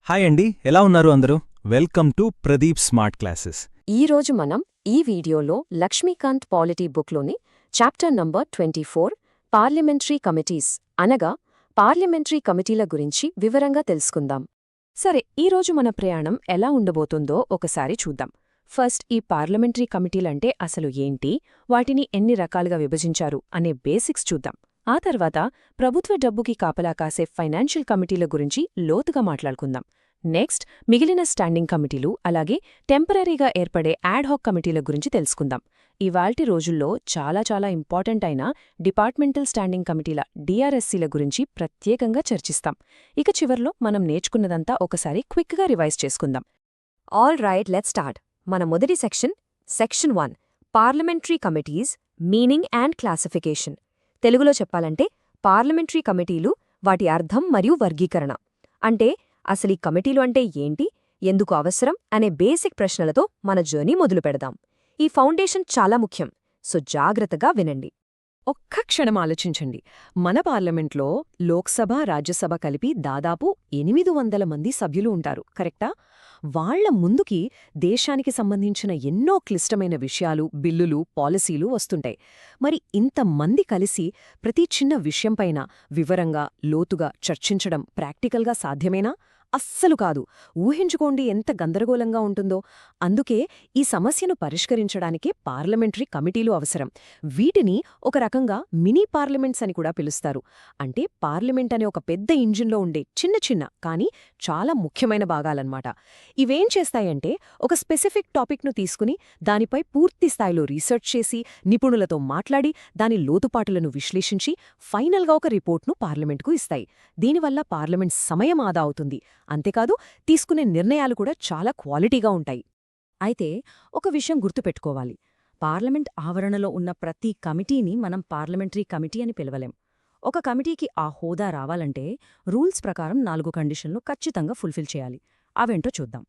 Hi అండి, ఎలా ఉన్నారు అందరూ? Welcome to Pradeep smart classes. ఈరోజు మనం ఈ వీడియోలో లక్ష్మీకాంత్ పాలిటీ బుక్లోని చాప్టర్ నంబర్ 24 పార్లమెంటరీ కమిటీస్ అనగా పార్లమెంటరీ కమిటీల గురించి వివరంగా తెలుసుకుందాం. సరే, ఈరోజు మన ప్రయాణం ఎలా ఉండబోతుందో ఒకసారి చూద్దాం. ఫస్ట్, ఈ పార్లమెంటరీ కమిటీలంటే అసలు ఏంటి, వాటిని ఎన్ని రకాలుగా విభజించారు అనే బేసిక్స్ చూద్దాం. ఆ తర్వాత ప్రభుత్వ డబ్బుకి కాపలా కాసే ఫైనాన్షియల్ కమిటీల గురించి లోతుగా మాట్లాడుకుందాం. నెక్స్ట్, మిగిలిన స్టాండింగ్ కమిటీలు అలాగే టెంపరరీగా ఏర్పడే యాడ్హాక్ కమిటీల గురించి తెలుసుకుందాం. ఇవాల్టి రోజుల్లో చాలా ఇంపార్టెంట్ అయిన డిపార్ట్మెంటల్ స్టాండింగ్ కమిటీల డిఆర్ఎస్సీల గురించి ప్రత్యేకంగా చర్చిస్తాం. ఇక చివర్లో మనం నేర్చుకున్నదంతా ఒకసారి క్విక్గా రివైజ్ చేసుకుందాం. All right, let's start. మన మొదటి section 1 parliamentary committees meaning and classification. తెలుగులో చెప్పాలంటే పార్లమెంటరీ కమిటీలు, వాటి అర్థం మరియు వర్గీకరణ. అంటే అసలు ఈ కమిటీలు అంటే ఏంటి, ఎందుకు అవసరం అనే బేసిక్ ప్రశ్నలతో మన జర్నీ మొదలు పెడదాం. ఈ ఫౌండేషన్ చాలా ముఖ్యం, సో జాగ్రత్తగా వినండి. ఒక్క క్షణం ఆలోచించండి. మన పార్లమెంట్లో లోక్సభ, రాజ్యసభ కలిపి దాదాపు 800 మంది సభ్యులు ఉంటారు, కరెక్టా? వాళ్ల ముందుకి దేశానికి సంబంధించిన ఎన్నో క్లిష్టమైన విషయాలు, బిల్లులు, పాలసీలు వస్తుంటాయి. మరి ఇంతమంది కలిసి ప్రతి చిన్న విషయంపైన వివరంగా, లోతుగా చర్చించడం ప్రాక్టికల్గా సాధ్యమేనా? అస్సలు కాదు. ఊహించుకోండి ఎంత గందరగోళంగా ఉంటుందో. అందుకే ఈ సమస్యను పరిష్కరించడానికే పార్లమెంటరీ కమిటీలు అవసరం. వీటిని ఒక రకంగా మినీ పార్లమెంట్స్ అని కూడా పిలుస్తారు. అంటే పార్లమెంట్ అనే ఒక పెద్ద ఇంజిన్లో ఉండే చిన్న కానీ చాలా ముఖ్యమైన భాగాలన్నమాట. ఇవేం చేస్తాయంటే ఒక స్పెసిఫిక్ టాపిక్ను తీసుకుని దానిపై పూర్తి స్థాయిలో రీసెర్చ్ చేసి, నిపుణులతో మాట్లాడి, దాని లోతుపాటులను విశ్లేషించి ఫైనల్గా ఒక రిపోర్ట్ను పార్లమెంట్కు ఇస్తాయి. దీనివల్ల పార్లమెంట్ సమయం ఆదా అవుతుంది. అంతేకాదు, తీసుకునే నిర్ణయాలు కూడా చాలా క్వాలిటీగా ఉంటాయి. అయితే ఒక విషయం గుర్తుపెట్టుకోవాలి. పార్లమెంట్ ఆవరణలో ఉన్న ప్రతి కమిటీని మనం పార్లమెంటరీ కమిటీ అని పిలవలేం. ఒక కమిటీకి ఆ హోదా రావాలంటే రూల్స్ ప్రకారం 4 కండిషన్లు ఖచ్చితంగా ఫుల్ఫిల్ చేయాలి. అవేంటో చూద్దాం.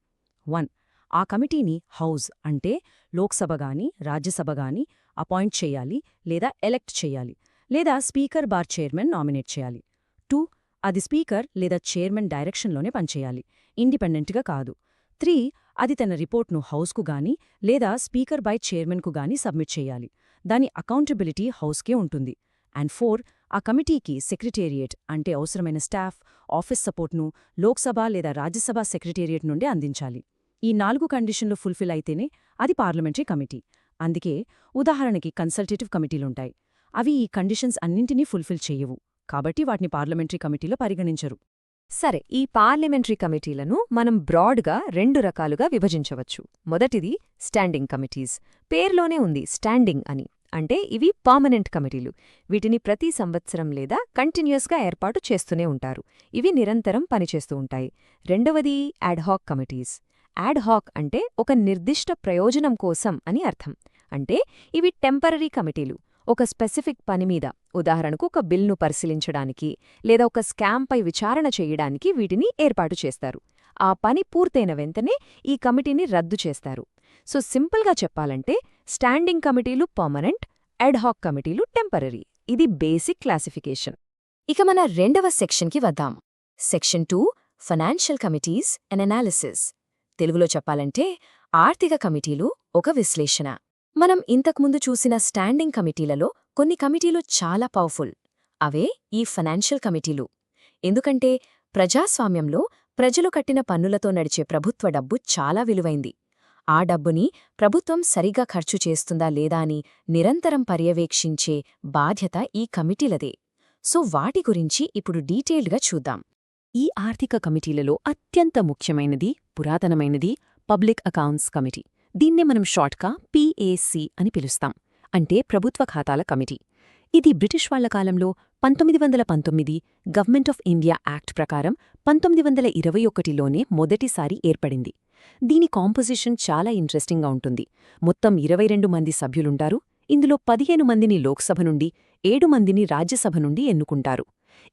1. ఆ కమిటీని హౌస్ అంటే లోక్సభ గాని, రాజ్యసభ గాని అపాయింట్ చేయాలి లేదా ఎలెక్ట్ చేయాలి, లేదా స్పీకర్ బార్ చైర్మన్ నామినేట్ చేయాలి. 2. అది స్పీకర్ లేదా చైర్మన్ డైరెక్షన్లోనే పనిచేయాలి, ఇండిపెండెంట్గా కాదు. 3. అది తన రిపోర్ట్ను హౌస్కు గాని లేదా స్పీకర్ బై చైర్మన్కు గాని సబ్మిట్ చేయాలి. దాని అకౌంటబిలిటీ హౌస్కే ఉంటుంది. అండ్ 4. ఆ కమిటీకి సెక్రటేరియట్ అంటే అవసరమైన స్టాఫ్, ఆఫీస్ సపోర్ట్ను లోక్సభ లేదా రాజ్యసభ సెక్రటేరియట్ నుండి అందించాలి. ఈ 4 కండిషన్లు ఫుల్ఫిల్ అయితేనే అది పార్లమెంటరీ కమిటీ. అందుకే ఉదాహరణకి కన్సల్టేటివ్ కమిటీలుంటాయి. అవి ఈ కండిషన్స్ అన్నింటినీ ఫుల్ఫిల్ చేయవు, కాబట్టి వాటిని పార్లమెంటరీ కమిటీలో పరిగణించరు. సరే, ఈ పార్లమెంటరీ కమిటీలను మనం బ్రాడ్గా 2 రకాలుగా విభజించవచ్చు. మొదటిది స్టాండింగ్ కమిటీస్. పేర్లోనే ఉంది స్టాండింగ్ అని. అంటే ఇవి పర్మనెంట్ కమిటీలు. వీటిని ప్రతి సంవత్సరం లేదా కంటిన్యూస్గా ఏర్పాటు చేస్తూనే ఉంటారు. ఇవి నిరంతరం పనిచేస్తూ ఉంటాయి. రెండవది యాడ్హాక్ కమిటీస్. యాడ్హాక్ అంటే ఒక నిర్దిష్ట ప్రయోజనం కోసం అని అర్థం. అంటే ఇవి టెంపరరీ కమిటీలు. ఒక స్పెసిఫిక్ పనిమీద, ఉదాహరణకు ఒక బిల్ను పరిశీలించడానికి లేదా ఒక స్కామ్పై విచారణ చేయడానికి వీటిని ఏర్పాటు చేస్తారు. ఆ పని పూర్తయిన వెంటనే ఈ కమిటీని రద్దు చేస్తారు. సో సింపుల్గా చెప్పాలంటే స్టాండింగ్ కమిటీలు పర్మనెంట్, అడ్హాక్ కమిటీలు టెంపరరీ. ఇది బేసిక్ క్లాసిఫికేషన్. ఇక మన రెండవ సెక్షన్కి వద్దాం. Section 2 financial committees and analysis. తెలుగులో చెప్పాలంటే ఆర్థిక కమిటీలు, ఒక విశ్లేషణ. మనం ఇంతకుముందు చూసిన స్టాండింగ్ కమిటీలలో కొన్ని కమిటీలు చాలా పవర్ఫుల్. అవే ఈ ఫైనాన్షియల్ కమిటీలు. ఎందుకంటే ప్రజాస్వామ్యంలో ప్రజలు కట్టిన పన్నులతో నడిచే ప్రభుత్వ డబ్బు చాలా విలువైంది. ఆ డబ్బుని ప్రభుత్వం సరిగా ఖర్చు చేస్తుందా లేదా అని నిరంతరం పర్యవేక్షించే బాధ్యత ఈ కమిటీలదే. సో వాటి గురించి ఇప్పుడు డీటెయిల్డ్గా చూద్దాం. ఈ ఆర్థిక కమిటీలలో అత్యంత ముఖ్యమైనది, పురాతనమైనది పబ్లిక్ అకౌంట్స్ కమిటీ. దీన్నే మనం షార్ట్గా PAC అని పిలుస్తాం. అంటే ప్రభుత్వ ఖాతాల కమిటీ. ఇది బ్రిటిష్ వాళ్ల కాలంలో 1919 గవర్నమెంట్ ఆఫ్ ఇండియా యాక్ట్ ప్రకారం 1921లోనే మొదటిసారి ఏర్పడింది. దీని కాంపోజిషన్ చాలా ఇంట్రెస్టింగ్గా ఉంటుంది. మొత్తం 22 మంది సభ్యులుంటారు. ఇందులో 15 మందిని లోక్సభ నుండి, 7 మందిని రాజ్యసభ నుండి ఎన్నుకుంటారు.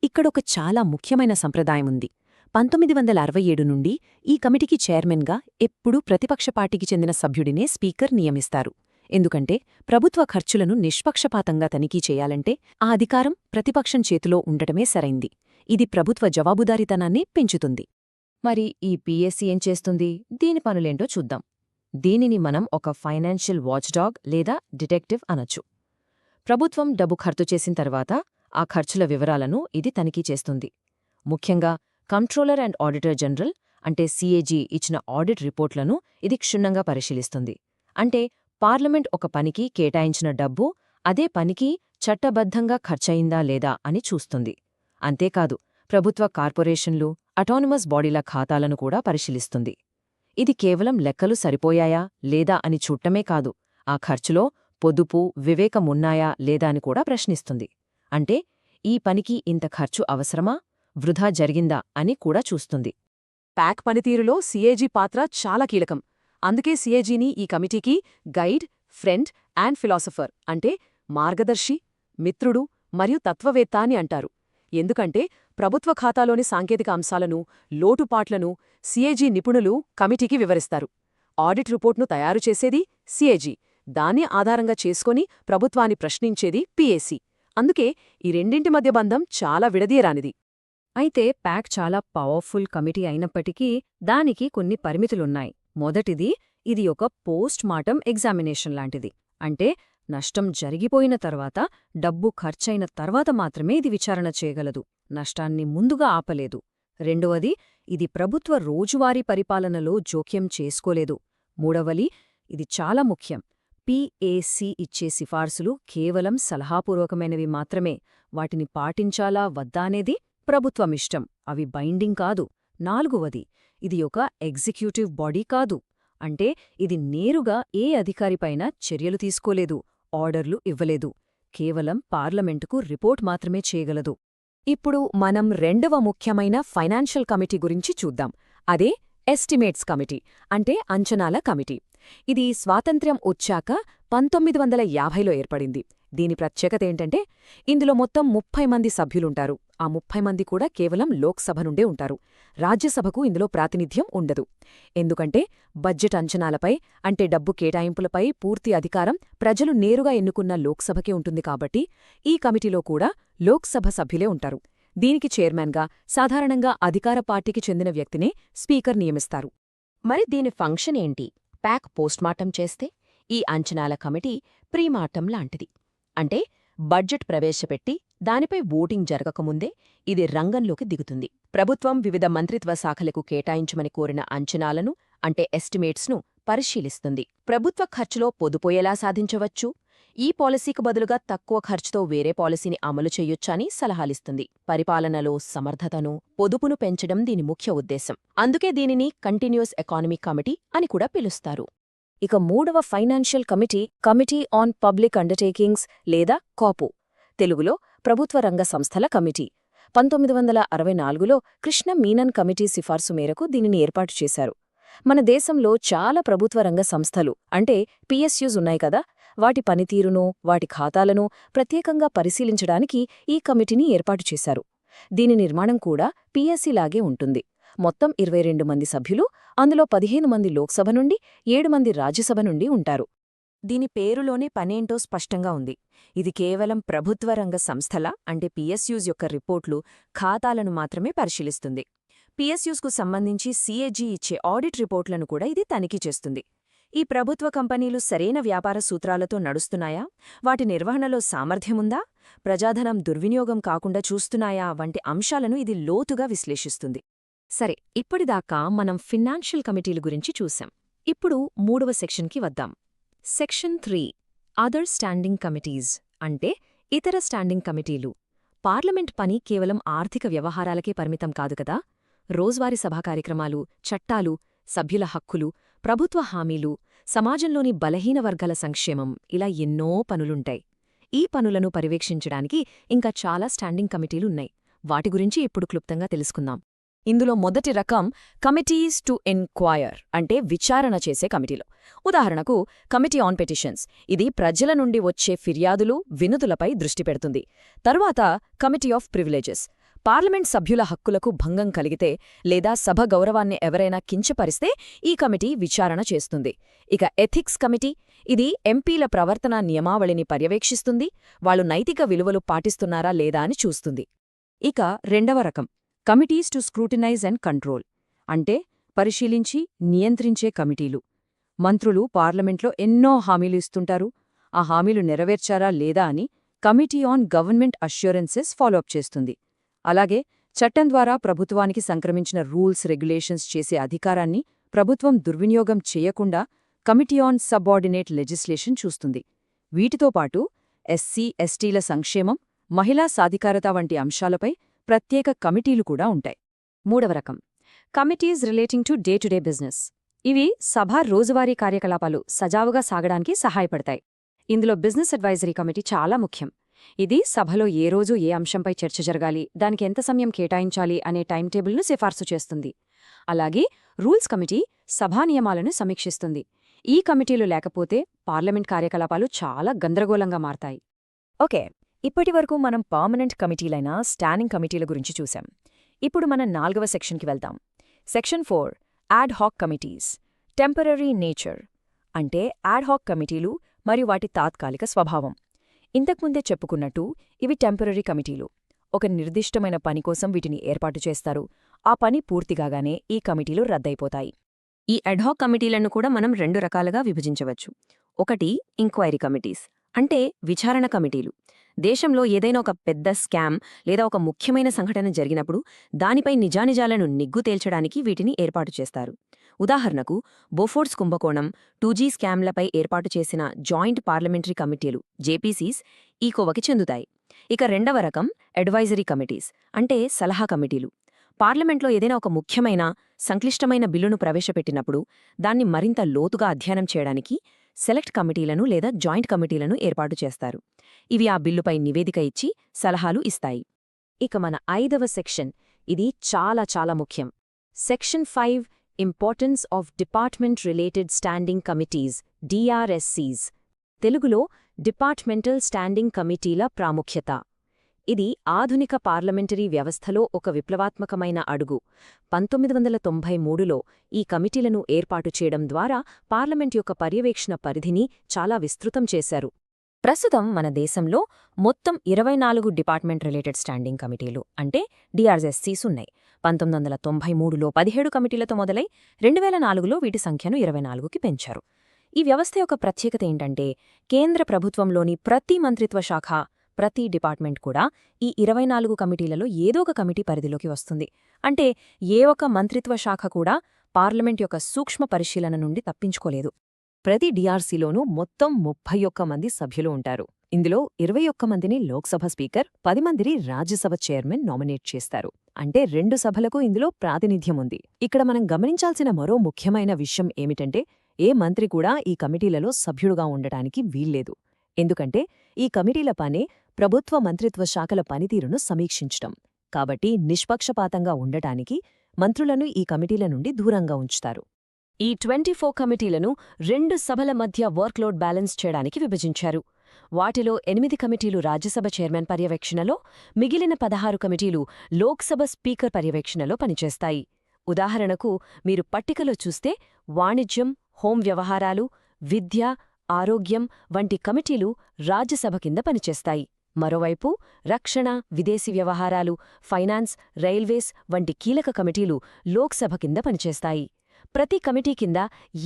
ఇక్కడొక చాలా ముఖ్యమైన సంప్రదాయముంది. 1967 నుండి ఈ కమిటీకి చైర్మన్గా ఎప్పుడూ ప్రతిపక్ష పార్టీకి చెందిన సభ్యుడినే స్పీకర్ నియమిస్తారు. ఎందుకంటే ప్రభుత్వ ఖర్చులను నిష్పక్షపాతంగా తనిఖీ చేయాలంటే ఆ అధికారం ప్రతిపక్షం చేతిలో ఉండటమే సరైంది. ఇది ప్రభుత్వ జవాబుదారీతనాన్ని పెంచుతుంది. మరి ఈ పీఎస్సీ ఏం చేస్తుంది? దీని పనులేంటో చూద్దాం. దీనిని మనం ఒక ఫైనాన్షియల్ వాచ్డాగ్ లేదా డిటెక్టివ్ అనొచ్చు. ప్రభుత్వం డబ్బు ఖర్చు చేసిన తర్వాత ఆ ఖర్చుల వివరాలను ఇది తనిఖీ చేస్తుంది. ముఖ్యంగా కంట్రోలర్ అండ్ ఆడిటర్ జనరల్ అంటే సీఏజీ ఇచ్చిన ఆడిట్ రిపోర్ట్లను ఇది క్షుణ్ణంగా పరిశీలిస్తుంది. అంటే పార్లమెంట్ ఒక పనికి కేటాయించిన డబ్బు అదే పనికి చట్టబద్ధంగా ఖర్చయిందా లేదా అని చూస్తుంది. అంతేకాదు ప్రభుత్వ కార్పొరేషన్లు, అటానమస్ బాడీల ఖాతాలను కూడా పరిశీలిస్తుంది. ఇది కేవలం లెక్కలు సరిపోయాయా లేదా అని చూడటమే కాదు, ఆ ఖర్చులో పొదుపు, వివేకమున్నాయా లేదా అని కూడా ప్రశ్నిస్తుంది. అంటే ఈ పనికి ఇంత ఖర్చు అవసరమా, వృధా జరిగిందా అని కూడా చూస్తుంది. ప్యాక్ పనితీరులో సీఏజీ పాత్ర చాలా కీలకం. అందుకే సీఏజీని ఈ కమిటీకి గైడ్, ఫ్రెండ్ అండ్ ఫిలాసఫర్ అంటే మార్గదర్శి, మిత్రుడు మరియు తత్వవేత్త అని అంటారు. ఎందుకంటే ప్రభుత్వ ఖాతాలోని సాంకేతిక అంశాలను, లోటుపాట్లను సీఏజీ నిపుణులు కమిటీకి వివరిస్తారు. ఆడిట్ రిపోర్ట్ను తయారుచేసేది సీఏజీ, దాన్ని ఆధారంగా చేసుకొని ప్రభుత్వాన్ని ప్రశ్నించేది పీఏసీ. అందుకే ఈ రెండింటి మధ్య బంధం చాలా విడదీయరానిది. అయితే ప్యాక్ చాలా పవర్ఫుల్ కమిటీ అయినప్పటికీ దానికి కొన్ని పరిమితులున్నాయి. మొదటిది, ఇది ఒక పోస్ట్ మార్టం ఎగ్జామినేషన్ లాంటిది. అంటే నష్టం జరిగిపోయిన తర్వాత, డబ్బు ఖర్చయిన తర్వాత మాత్రమే ఇది విచారణ చేయగలదు, నష్టాన్ని ముందుగా ఆపలేదు. రెండవది, ఇది ప్రభుత్వ రోజువారీ పరిపాలనలో జోక్యం చేసుకోలేదు. మూడవది, ఇది చాలా ముఖ్యం, పీఏసీ ఇచ్చే సిఫార్సులు కేవలం సలహాపూర్వకమైనవి మాత్రమే, వాటిని పాటించాలా వద్దా అనేది ప్రభుత్వమిష్టం, అవి బైండింగ్ కాదు. నాలుగవది, ఇది ఒక ఎగ్జిక్యూటివ్ బాడీ కాదు. అంటే ఇది నేరుగా ఏ అధికారిపైన చర్యలు తీసుకోలేదు, ఆర్డర్లు ఇవ్వలేదు, కేవలం పార్లమెంటుకు రిపోర్ట్ మాత్రమే చేయగలదు. ఇప్పుడు మనం రెండవ ముఖ్యమైన ఫైనాన్షియల్ కమిటీ గురించి చూద్దాం. అదే ఎస్టిమేట్స్ కమిటీ అంటే అంచనాల కమిటీ. ఇది స్వాతంత్ర్యం వచ్చాక 1950లో ఏర్పడింది. దీని ప్రత్యేకతేంటంటే ఇందులో మొత్తం 30 మంది సభ్యులుంటారు. ఆ 30 మంది కూడా కేవలం లోక్సభ నుండే ఉంటారు. రాజ్యసభకు ఇందులో ప్రాతినిధ్యం ఉండదు. ఎందుకంటే బడ్జెట్ అంచనాలపై అంటే డబ్బు కేటాయింపులపై పూర్తి అధికారం ప్రజలు నేరుగా ఎన్నుకున్న లోక్సభకే ఉంటుంది కాబట్టి ఈ కమిటీలో కూడా లోక్సభ సభ్యులే ఉంటారు. దీనికి చైర్మన్గా సాధారణంగా అధికార పార్టీకి చెందిన వ్యక్తినే స్పీకర్ నియమిస్తారు. మరి దీని ఫంక్షన్ ఏంటి? ప్యాక్ పోస్ట్మార్టం చేస్తే ఈ అంచనాల కమిటీ ప్రీమార్టం లాంటిది. అంటే బడ్జెట్ ప్రవేశపెట్టి దానిపై ఓటింగ్ జరగకముందే ఇది రంగంలోకి దిగుతుంది. ప్రభుత్వం వివిధ మంత్రిత్వ శాఖలకు కేటాయించమని కోరిన అంచనాలను అంటే ఎస్టిమేట్స్ను పరిశీలిస్తుంది. ప్రభుత్వ ఖర్చులో పొదుపు ఎలా సాధించవచ్చు, ఈ పాలసీకి బదులుగా తక్కువ ఖర్చుతో వేరే పాలసీని అమలు చెయ్యొచ్చని సలహాలిస్తుంది. పరిపాలనలో సమర్థతను, పొదుపును పెంచడం దీని ముఖ్య ఉద్దేశం. అందుకే దీనిని కంటిన్యూస్ ఎకానమీ కమిటీ అని కూడా పిలుస్తారు. ఇక మూడవ financial committee committee on public undertakings లేదా కాపు, తెలుగులో ప్రభుత్వ రంగ సంస్థల కమిటీ. 1964లో కృష్ణ మీనన్ కమిటీ సిఫార్సు మేరకు దీనిని ఏర్పాటు చేశారు. మన దేశంలో చాలా ప్రభుత్వ రంగ సంస్థలు అంటే పిఎస్యూస్ ఉన్నాయి కదా, వాటి పనితీరును, వాటి ఖాతాలను ప్రత్యేకంగా పరిశీలించడానికి ఈ కమిటీని ఏర్పాటు చేశారు. దీని నిర్మాణం కూడా పీఎస్సీలాగే ఉంటుంది. మొత్తం 22 మంది సభ్యులు, అందులో 15 మంది లోక్సభ నుండి, 7 మంది రాజ్యసభ నుండి ఉంటారు. దీని పేరులోనే పనేంటో స్పష్టంగా ఉంది. ఇది కేవలం ప్రభుత్వ రంగ సంస్థల అంటే పిఎస్యూస్ యొక్క రిపోర్ట్లు, ఖాతాలను మాత్రమే పరిశీలిస్తుంది. పిఎస్యూస్కు సంబంధించి సీఏజీ ఇచ్చే ఆడిట్ రిపోర్ట్లను కూడా ఇది తనిఖీ చేస్తుంది. ఈ ప్రభుత్వ కంపెనీలు సరైన వ్యాపార సూత్రాలతో నడుస్తున్నాయా, వాటి నిర్వహణలో సామర్థ్యముందా, ప్రజాధనం దుర్వినియోగం కాకుండా చూస్తున్నాయా వంటి అంశాలను ఇది లోతుగా విశ్లేషిస్తుంది. సరే, ఇప్పటిదాకా మనం ఫినాన్షియల్ కమిటీల గురించి చూశాం. ఇప్పుడు మూడవ సెక్షన్కి వద్దాం. సెక్షన్ 3 అదర్ స్టాండింగ్ కమిటీస్ అంటే ఇతర స్టాండింగ్ కమిటీలు. పార్లమెంట్ పని కేవలం ఆర్థిక వ్యవహారాలకే పరిమితం కాదు కదా. రోజువారీ సభా కార్యక్రమాలు, చట్టాలు, సభ్యుల హక్కులు, ప్రభుత్వ హామీలు, సమాజంలోని బలహీన వర్గాల సంక్షేమం, ఇలా ఎన్నో పనులుంటాయి. ఈ పనులను పర్యవేక్షించడానికి ఇంకా చాలా స్టాండింగ్ కమిటీలున్నాయి. వాటి గురించి ఇప్పుడు క్లుప్తంగా తెలుసుకుందాం. ఇందులో మొదటి రకం కమిటీస్ టు ఎన్క్వైర్ అంటే విచారణ చేసే కమిటీలు. ఉదాహరణకు కమిటీ ఆన్ పెటిషన్స్, ఇది ప్రజల నుండి వచ్చే ఫిర్యాదులు, వినతులపై దృష్టి పెడుతుంది. తరువాత కమిటీ ఆఫ్ ప్రివిలేజెస్, పార్లమెంట్ సభ్యుల హక్కులకు భంగం కలిగితే లేదా సభ గౌరవాన్ని ఎవరైనా కించపరిస్తే ఈ కమిటీ విచారణ చేస్తుంది. ఇక ఎథిక్స్ కమిటీ, ఇది ఎంపీల ప్రవర్తన నియమావళిని పర్యవేక్షిస్తుంది, వాళ్లు నైతిక విలువలు పాటిస్తున్నారా లేదా అని చూస్తుంది. ఇక రెండవ రకం committees to scrutinise and control అంటే పరిశీలించి నియంత్రించే కమిటీలు. మంత్రులు పార్లమెంట్లో ఎన్నో హామీలు ఇస్తుంటారు. ఆ హామీలు నెరవేర్చారా లేదా అని committee on government assurances follow up చేస్తుంది. అలాగే చట్టం ద్వారా ప్రభుత్వానికి సంక్రమించిన రూల్స్ రెగ్యులేషన్స్ చేసే అధికారాన్ని ప్రభుత్వం దుర్వినియోగం చేయకుండా కమిటీ ఆన్ సబార్డినేట్ లెజిస్లేషన్ చూస్తుంది. వీటితో పాటు ఎస్సీ, ఎస్టీల సంక్షేమం, మహిళా సాధికారత వంటి అంశాలపై ప్రత్యేక కమిటీలు కూడా ఉంటాయి. మూడవ రకం committees relating to day to day business. ఇవి సభ రోజువారీ కార్యకలాపాలు సజావుగా సాగడానికి సహాయపడతాయి. ఇందులో బిజినెస్ అడ్వైజరీ కమిటీ చాలా ముఖ్యం. ఇది సభలో ఏ రోజు ఏ అంశంపై చర్చ జరగాలి, దానికి ఎంత సమయం కేటాయించాలి అనే టైం టేబుల్ను సిఫార్సు చేస్తుంది. అలాగే రూల్స్ కమిటీ సభా నియమాలను సమీక్షిస్తుంది. ఈ కమిటీలు లేకపోతే పార్లమెంట్ కార్యకలాపాలు చాలా గందరగోళంగా మారతాయి. ఓకే, ఇప్పటివరకు మనం పర్మనెంట్ కమిటీలైన స్టాండింగ్ కమిటీల గురించి చూశాం. ఇప్పుడు మనం 4వ సెక్షన్కి వెళ్తాం. Section 4 add hack committees. Temporary nature అంటే యాడ్ హాక్ కమిటీలు మరియు వాటి తాత్కాలిక స్వభావం. ఇంతకుముందే చెప్పుకున్నట్టు ఇవి టెంపరరీ కమిటీలు. ఒక నిర్దిష్టమైన పని కోసం వీటిని ఏర్పాటు చేస్తారు. ఆ పని పూర్తిగానే ఈ కమిటీలు రద్దయిపోతాయి. ఈ అడ్హాక్ కమిటీలను కూడా మనం 2 రకాలుగా విభజించవచ్చు. ఒకటి ఇంక్వైరీ కమిటీస్ అంటే విచారణ కమిటీలు. దేశంలో ఏదైనా ఒక పెద్ద స్కామ్ లేదా ఒక ముఖ్యమైన సంఘటన జరిగినప్పుడు దానిపై నిజానిజాలను నిగ్గు తేల్చడానికి వీటిని ఏర్పాటు చేస్తారు. ఉదాహరణకు బోఫోర్స్ కుంభకోణం, 2G స్కామ్లపై ఏర్పాటు చేసిన జాయింట్ పార్లమెంటరీ కమిటీలు జేపీసీస్ ఈ కోవకి చెందుతాయి. ఇక రెండవ రకం అడ్వైజరీ కమిటీస్ అంటే సలహా కమిటీలు. పార్లమెంట్లో ఏదైనా ఒక ముఖ్యమైన, సంక్లిష్టమైన బిల్లును ప్రవేశపెట్టినప్పుడు దాన్ని మరింత లోతుగా అధ్యయనం చేయడానికి సెలెక్ట్ కమిటీలను లేదా జాయింట్ కమిటీలను ఏర్పాటు చేస్తారు. ఇవి ఆ బిల్లుపై నివేదిక ఇచ్చి సలహాలు ఇస్తాయి. ఇక మన 5వ సెక్షన్, ఇది చాలా ముఖ్యం. Section 5 importance of department related standing committees DRSCs. తెలుగులో డిపార్ట్మెంటల్ స్టాండింగ్ కమిటీల ప్రాముఖ్యత. ఇది ఆధునిక పార్లమెంటరీ వ్యవస్థలో ఒక విప్లవాత్మకమైన అడుగు. 1993లో ఈ కమిటీలను ఏర్పాటు చేయడం ద్వారా పార్లమెంట్ యొక్క పర్యవేక్షణ పరిధిని చాలా విస్తృతం చేశారు. ప్రస్తుతం మన దేశంలో మొత్తం 24 డిపార్ట్మెంట్ రిలేటెడ్ స్టాండింగ్ కమిటీలు అంటే DRSCs ఉన్నాయి. 1993లో 17 కమిటీలతో మొదలై 2004లో వీటి సంఖ్యను 24కి పెంచారు. ఈ వ్యవస్థ యొక్క ప్రత్యేకత ఏంటంటే కేంద్ర ప్రభుత్వంలోని ప్రతి మంత్రిత్వ శాఖ, ప్రతి డిపార్ట్మెంట్ కూడా ఈ 24 కమిటీలలో ఏదో ఒక కమిటీ పరిధిలోకి వస్తుంది. అంటే ఏ ఒక్క మంత్రిత్వ శాఖ కూడా పార్లమెంట్ యొక్క సూక్ష్మ పరిశీలన నుండి తప్పించుకోలేదు. ప్రతి DRCలోనూ మొత్తం 31 మంది సభ్యులు ఉంటారు. ఇందులో 21 మందిని లోక్సభ స్పీకర్, 10 మందిని రాజ్యసభ చైర్మన్ నామినేట్ చేస్తారు. అంటే 2 సభలకు ఇందులో ప్రాతినిధ్యం ఉంది. ఇక్కడ మనం గమనించాల్సిన మరో ముఖ్యమైన విషయం ఏమిటంటే ఏ మంత్రి కూడా ఈ కమిటీలలో సభ్యుడుగా ఉండటానికి వీల్లేదు. ఎందుకంటే ఈ కమిటీల పనే ప్రభుత్వ మంత్రిత్వ శాఖల పనితీరును సమీక్షించటం. కాబట్టి నిష్పక్షపాతంగా ఉండటానికి మంత్రులను ఈ కమిటీల నుండి దూరంగా ఉంచుతారు. ఈ 24 కమిటీలను 2 సభల మధ్య వర్క్లోడ్ బ్యాలెన్స్ చేయడానికి విభజించారు. వాటిలో 8 కమిటీలు రాజ్యసభ చైర్మన్ పర్యవేక్షణలో, మిగిలిన 16 కమిటీలు లోక్సభ స్పీకర్ పర్యవేక్షణలో పనిచేస్తాయి. ఉదాహరణకు మీరు పట్టికలో చూస్తే వాణిజ్యం, హోం వ్యవహారాలు, విద్య, ఆరోగ్యం వంటి కమిటీలు రాజ్యసభ కింద పనిచేస్తాయి. మరోవైపు రక్షణ, విదేశీ వ్యవహారాలు, ఫైనాన్స్, రైల్వేస్ వంటి కీలక కమిటీలు లోక్సభ కింద పనిచేస్తాయి. ప్రతి కమిటీ కింద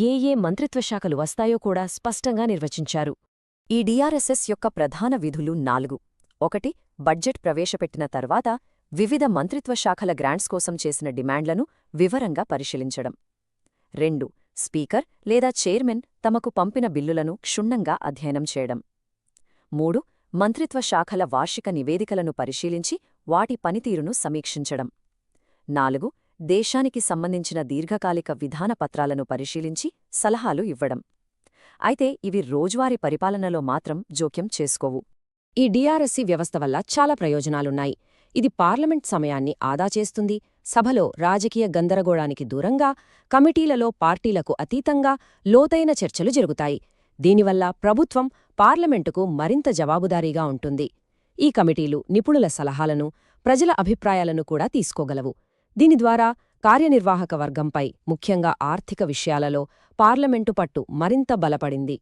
ఏ మంత్రిత్వశాఖలు వస్తాయో కూడా స్పష్టంగా నిర్వచించారు. ఈ DRSS యొక్క ప్రధాన విధులు 4. 1. బడ్జెట్ ప్రవేశపెట్టిన తర్వాత వివిధ మంత్రిత్వ శాఖల గ్రాంట్స్ కోసం చేసిన డిమాండ్లను వివరంగా పరిశీలించడం. 2. స్పీకర్ లేదా చైర్మన్ తమకు పంపిన బిల్లులను క్షుణ్ణంగా అధ్యయనం చేయడం. 3. మంత్రిత్వ శాఖల వార్షిక నివేదికలను పరిశీలించి వాటి పనితీరును సమీక్షించడం. 4. దేశానికి సంబంధించిన దీర్ఘకాలిక విధాన పత్రాలను పరిశీలించి సలహాలు ఇవ్వడం. అయితే ఇవి రోజువారీ పరిపాలనలో మాత్రం జోక్యం చేసుకోవు. ఈ DRSC వ్యవస్థ వల్ల చాలా ప్రయోజనాలున్నాయి. ఇది పార్లమెంట్ సమయాన్ని ఆదా చేస్తుంది, సభలో రాజకీయ గందరగోళానికి దూరంగా, కమిటీలలో పార్టీలకు అతీతంగా లోతైన చర్చలు జరుగుతాయి. దీనివల్ల ప్రభుత్వం పార్లమెంటుకు మరింత జవాబుదారీగా ఉంటుంది. ఈ కమిటీలు నిపుణుల సలహాలను, ప్రజల అభిప్రాయాలను కూడా తీసుకోగలవు. దీని ద్వారా కార్యనిర్వాహక వర్గంపై, ముఖ్యంగా ఆర్థిక విషయాలలో పార్లమెంటు పట్టు మరింత బలపడింది.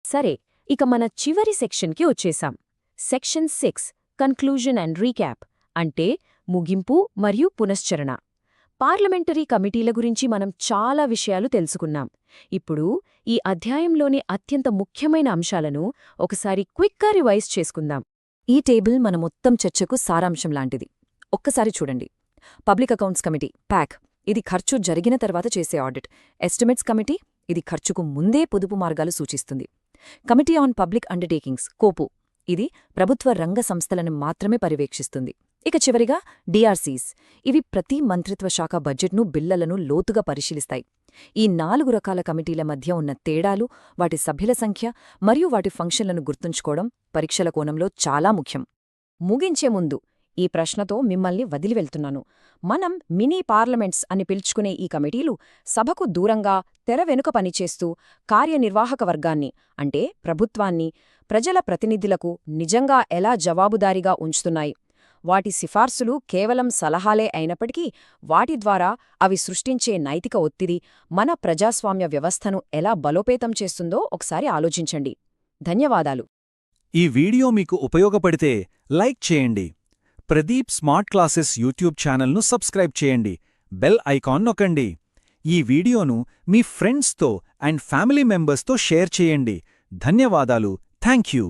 సరే, ఇక మన చివరి సెక్షన్కి వచ్చేశాం. సెక్షన్ 6 కన్క్లూజన్ అండ్ రీక్యాప్ అంటే ముగింపు మరియు పునశ్చరణ. పార్లమెంటరీ కమిటీల గురించి మనం చాలా విషయాలు తెలుసుకున్నాం. ఇప్పుడు ఈ అధ్యాయంలోని అత్యంత ముఖ్యమైన అంశాలను ఒకసారి క్విక్గా రివైజ్ చేసుకుందాం. ఈ టేబుల్ మన మొత్తం చర్చకు సారాంశం లాంటిది. ఒక్కసారి చూడండి. పబ్లిక్ అకౌంట్స్ కమిటీ ప్యాక్, ఇది ఖర్చు జరిగిన తర్వాత చేసే ఆడిట్. ఎస్టిమేట్స్ కమిటీ, ఇది ఖర్చుకు ముందే పొదుపు మార్గాలు సూచిస్తుంది. కమిటీ ఆన్ పబ్లిక్ అండర్టేకింగ్స్ కోపు, ఇది ప్రభుత్వ రంగ సంస్థలను మాత్రమే పర్యవేక్షిస్తుంది. ఇక చివరిగా డిఆర్సీస్, ఇవి ప్రతి మంత్రిత్వ శాఖ బడ్జెట్ను బిల్లలను లోతుగా పరిశీలిస్తాయి. ఈ 4 రకాల కమిటీల మధ్య ఉన్న తేడాలు, వాటి సభ్యుల సంఖ్య మరియు వాటి ఫంక్షన్లను గుర్తుంచుకోవడం పరీక్షల కోణంలో చాలా ముఖ్యం. ముగించే ముందు ఈ ప్రశ్నతో మిమ్మల్ని వదిలివెళ్తున్నాను. మనం మినీ పార్లమెంట్స్ అని పిలుచుకునే ఈ కమిటీలు సభకు దూరంగా తెర వెనుక పనిచేస్తూ కార్యనిర్వాహక వర్గాన్ని, అంటే ప్రభుత్వాన్ని, ప్రజల ప్రతినిధులకు నిజంగా ఎలా జవాబుదారీగా ఉంచుతున్నాయి? వాటి సిఫార్సులు కేవలం సలహాలే అయినప్పటికీ వాటి ద్వారా అవి సృష్టించే నైతిక ఒత్తిడి మన ప్రజాస్వామ్య వ్యవస్థను ఎలా బలోపేతం చేస్తుందో ఒకసారి ఆలోచించండి. ధన్యవాదాలు. ఈ వీడియో మీకు ఉపయోగపడితే లైక్ చేయండి. ప్రదీప్ స్మార్ట్ క్లాసెస్ యూట్యూబ్ ఛానల్ను సబ్స్క్రైబ్ చేయండి. బెల్ ఐకాన్ నొక్కండి. ఈ వీడియోను మీ ఫ్రెండ్స్తో అండ్ ఫ్యామిలీ మెంబర్స్తో షేర్ చేయండి. ధన్యవాదాలు. Thank you.